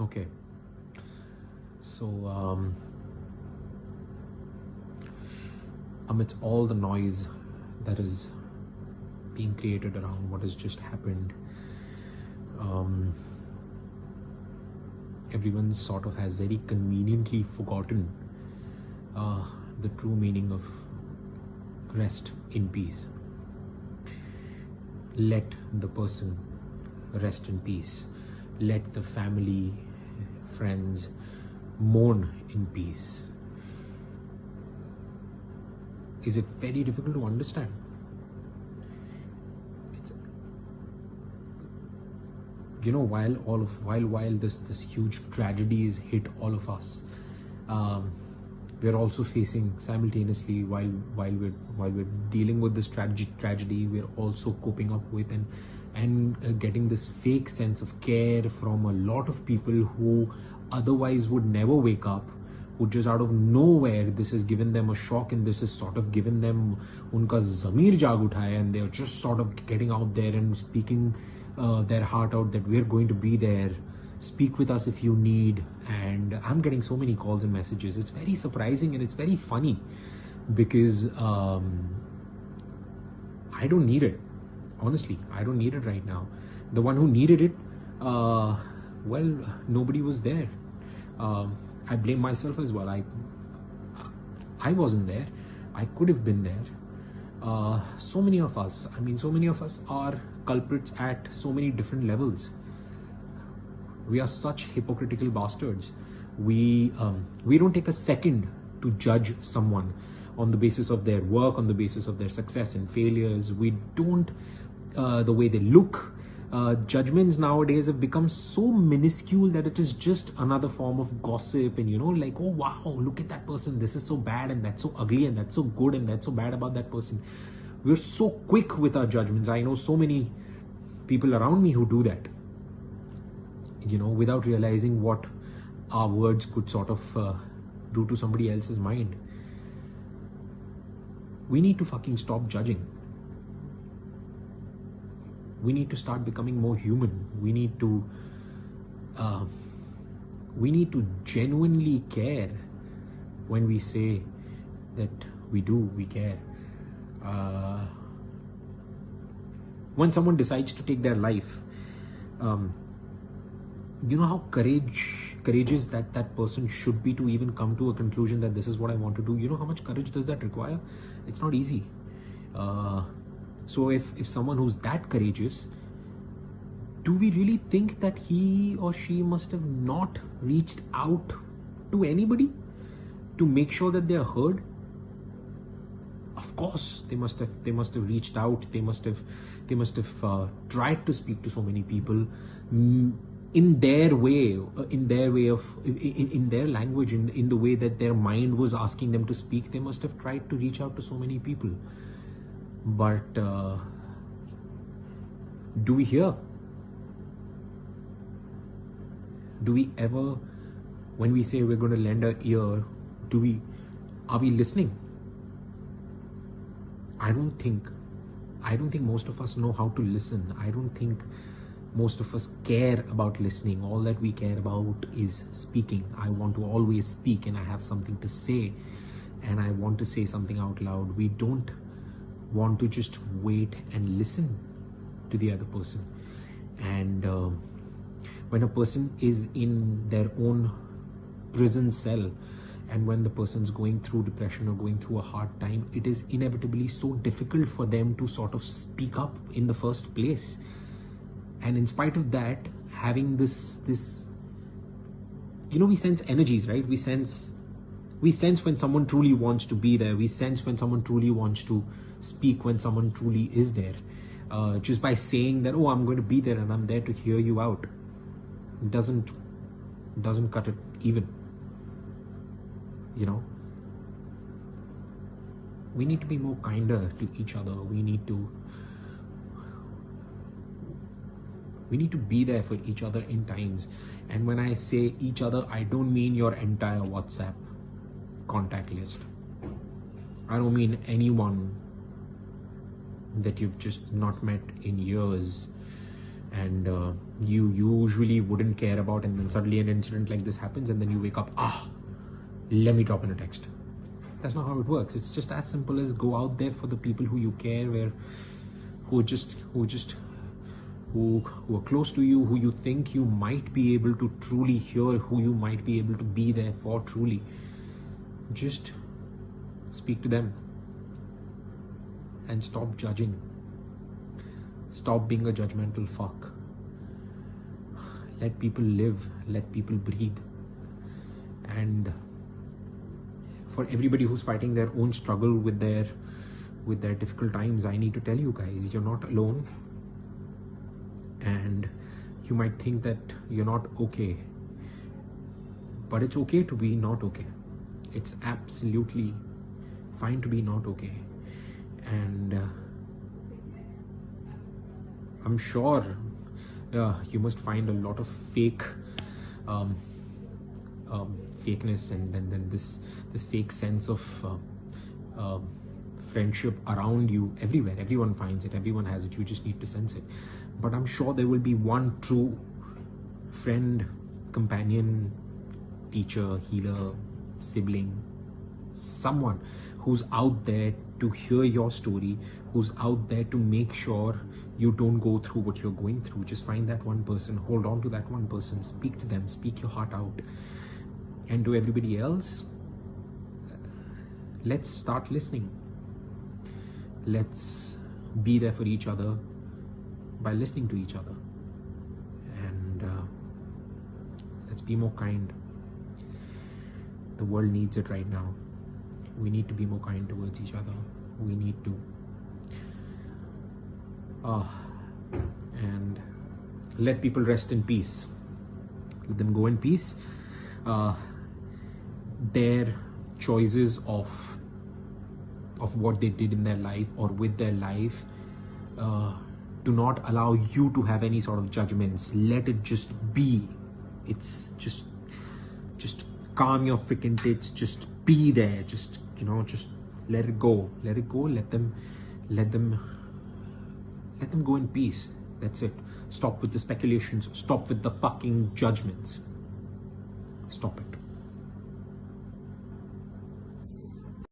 Okay. So, amidst all the noise that is being created around what has just happened, everyone sort of has very conveniently forgotten the true meaning of rest in peace. Let the person rest in peace. Let the family, friends mourn in peace. Is it very difficult to understand? It's, while this huge tragedies hit all of us, we're also facing simultaneously, while we're dealing with this tragedy, we're also coping up with and getting this fake sense of care from a lot of people who otherwise would never wake up, who just out of nowhere, this has given them a shock, and this has sort of given them unka zamir jaag uthaya, and they're just sort of getting out there and speaking their heart out that we're going to be there, speak with us if you need. And I'm getting so many calls and messages. It's very surprising and it's very funny because I don't need it. Honestly, I don't need it right now. The one who needed it, well, nobody was there. I blame myself as well. I wasn't there. I could have been there. So many of us are culprits at so many different levels. We are such hypocritical bastards. We don't take a second to judge someone on the basis of their work, on the basis of their success and failures. We don't, the way they look. Judgments nowadays have become so minuscule that it is just another form of gossip, and like, oh wow, look at that person, this is so bad and that's so ugly and that's so good and that's so bad about that person. We're so quick with our judgments. I know so many people around me who do that, without realizing what our words could sort of do to somebody else's mind. We need to fucking stop judging. We need to start becoming more human. We need to genuinely care when we say that we care. When someone decides to take their life, you know how courageous that person should be to even come to a conclusion that this is what I want to do. You know how much courage does that require? It's not easy. So if someone who's that courageous, do we really think that he or she must have not reached out to anybody to make sure that they are heard? Of course, they must have reached out. They must have tried to speak to so many people in their way, in their language, in the way that their mind was asking them to speak. They must have tried to reach out to so many people. But do we hear? Do we ever, when we say we're going to lend our ear, are we listening? I don't think most of us know how to listen. I don't think most of us care about listening. All that we care about is speaking. I want to always speak, and I have something to say, and I want to say something out loud. We don't want to just wait and listen to the other person. And when a person is in their own prison cell, and when the person's going through depression or going through a hard time, it is inevitably so difficult for them to sort of speak up in the first place. And in spite of that, having this we sense energies, right? We sense when someone truly wants to be there. We sense when someone truly wants to speak, when someone truly is there. Just by saying that, oh, I'm going to be there and I'm there to hear you out, it doesn't cut it even. We need to be more kinder to each other. We need to be there for each other in times. And when I say each other, I don't mean your entire WhatsApp contact list. I don't mean anyone that you've just not met in years and you usually wouldn't care about, and then suddenly an incident like this happens, and then you wake up, let me drop in a text. That's not how it works. It's just as simple as go out there for the people who you care, who are close to you, who you think you might be able to truly hear, who you might be able to be there for truly. Just speak to them and stop judging. Stop being a judgmental fuck. Let people live, let people breathe. And for everybody who's fighting their own struggle with their difficult times, I need to tell you guys, you're not alone. And you might think that you're not okay, but it's okay to be not okay. It's absolutely fine to be not okay. And I'm sure you must find a lot of fakeness and then this fake sense of friendship around you everywhere. Everyone finds it, everyone has it, you just need to sense it. But I'm sure there will be one true friend, companion, teacher, healer, sibling, someone who's out there to hear your story, who's out there to make sure you don't go through what you're going through. Just find that one person, hold on to that one person, speak to them, speak your heart out. And to everybody else, let's start listening. Let's be there for each other by listening to each other. And let's be more kind. The world needs it right now. We need to be more kind towards each other. We need to. And let people rest in peace. Let them go in peace. Their choices of what they did in their life or with their life do not allow you to have any sort of judgments. Let it just be. It's just calm your freaking tits. Just be there. Just let it go. Let it go. Let them go in peace. That's it. Stop with the speculations. Stop with the fucking judgments. Stop it.